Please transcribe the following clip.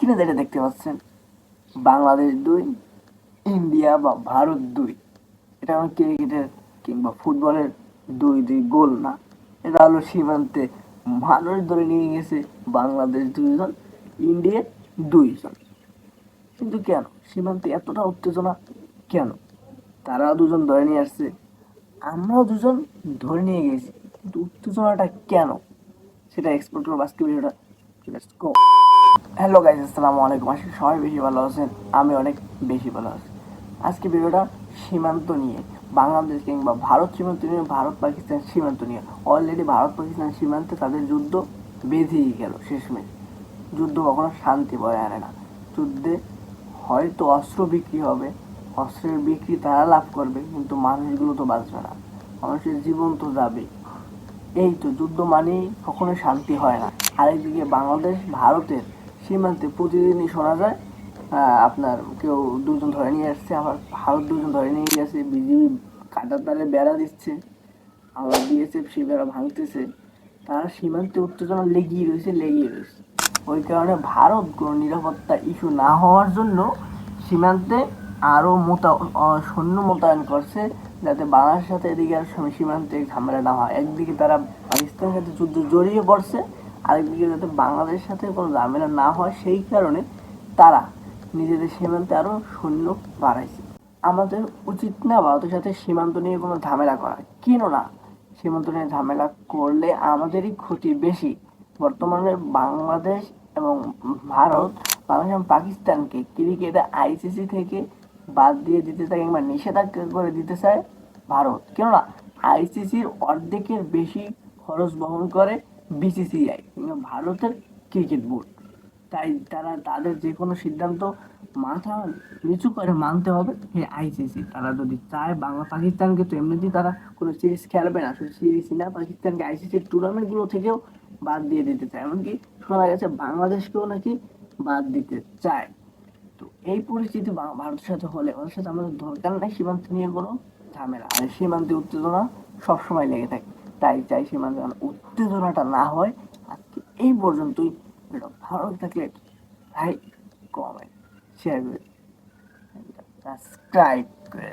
স্ক্রিনে যেটা দেখতে পাচ্ছেন, বাংলাদেশ 2, ইন্ডিয়া বা ভারত 2। এটা আমার ক্রিকেটের কিংবা ফুটবলের 2-2 গোল না, এটা হলো সীমান্তে মানুষ ধরে নিয়ে গেছে বাংলাদেশ 2 জন, ইন্ডিয়া 2 জন। কিন্তু কেন সীমান্তে এতটা উত্তেজনা? কেন? তারা 2 জন ধরে নিয়ে আসছে, আমরাও 2 জন ধরে নিয়ে গেছি, কিন্তু উত্তেজনাটা কেন? সেটা এক্সপ্লোর করবো আজকে ভিডিওটা। Let's go. হ্যালো গাইস, আসসালামু আলাইকুম। আজকে সবাই বেশি ভালো আছেন, আমি অনেক বেশি ভালো আছি। আজকে ভিডিওটা সীমান্ত নিয়ে, বাংলাদেশ কিংবা ভারত সীমান্ত নিয়ে, ভারত পাকিস্তান সীমান্ত নিয়ে। অলরেডি ভারত পাকিস্তান সীমান্তে তাদের যুদ্ধ বেঁধেই গেল শেষমেশ। যুদ্ধ কখনো শান্তি বয়ে আনে না। যুদ্ধে হয়তো অস্ত্র বিক্রি হবে, অস্ত্রের বিক্রি তারা লাভ করবে, কিন্তু মানুষগুলো তো বাঁচবে না, মানুষের জীবন তো যাবে। এই তো যুদ্ধ মানেই কখনো শান্তি হয় না। আরেকদিকে বাংলাদেশ ভারতের সীমান্তে প্রতিদিনই শোনা যায় আপনার কেউ 2 জন ধরে নিয়ে আসছে, আবার ভারত 2 জন ধরে নিয়ে গেছে, বিজিবি কাঁটার তারে বেড়া দিচ্ছে, আবার বিএসএফ সে বেড়া ভাঙতেছে। তারা সীমান্তে উত্তেজনা লেগেই রয়েছে। ওই কারণে ভারত কোনো নিরাপত্তা ইস্যু না হওয়ার জন্য সীমান্তে আরও সৈন্য মোতায়েন করছে, যাতে বাংলাদেশের সাথে এদিকে আর সীমান্তে ঝামেলা না হয়। একদিকে তারা পাকিস্তানের সাথে যুদ্ধ জড়িয়ে পড়ছে, আরেকদিকে যাতে বাংলাদেশের সাথে কোনো ঝামেলা না হয় সেই কারণে তারা নিজেদের সীমান্তে আরও সৈন্য বাড়াইছে। আমাদের উচিত না ভারতের সাথে সীমান্ত নিয়ে কোনো ঝামেলা করা, কেননা সীমান্ত নিয়ে ঝামেলা করলে আমাদেরই ক্ষতি বেশি। বর্তমানে বাংলাদেশ এবং ভারত, বাংলাদেশ এবং পাকিস্তানকে ক্রিকেটে আইসিসি থেকে বাদ দিয়ে দিতে চায় কিংবা নিষেধাজ্ঞা করে দিতে চায় ভারত, কেননা আইসিসির অর্ধেকের বেশি খরচ বহন করে বিসিসিআই কিংবা ভারতের ক্রিকেট বোর্ড। তাই তারা তাদের যে কোনো সিদ্ধান্ত মাথা নিচু করে মানতে হবে এই আইসিসি। তারা যদি চায় বাংলা পাকিস্তানকে, তো এমনিতেই তারা কোনো সিরিজ খেলবে না, শুধু সিরিজই না, পাকিস্তানকে আইসিসির টুর্নামেন্টগুলো থেকেও বাদ দিয়ে দিতে চায়। এমনকি শোনা গেছে বাংলাদেশকেও নাকি বাদ দিতে চায়। তো এই পরিস্থিতি ভারতের সাথে হলে ওদের সাথে আমাদের দরকার নাই সীমান্ত নিয়ে কোনো ঝামেলা। আর সীমান্তে উত্তেজনা সবসময় লেগে থাকে, তাই চাই সীমান্তে উত্তেজনাটা না হয়। আজকে এই পর্যন্তই। ভালো থাকলে লাইক, কমেন্ট, শেয়ার করে সাবস্ক্রাইব করে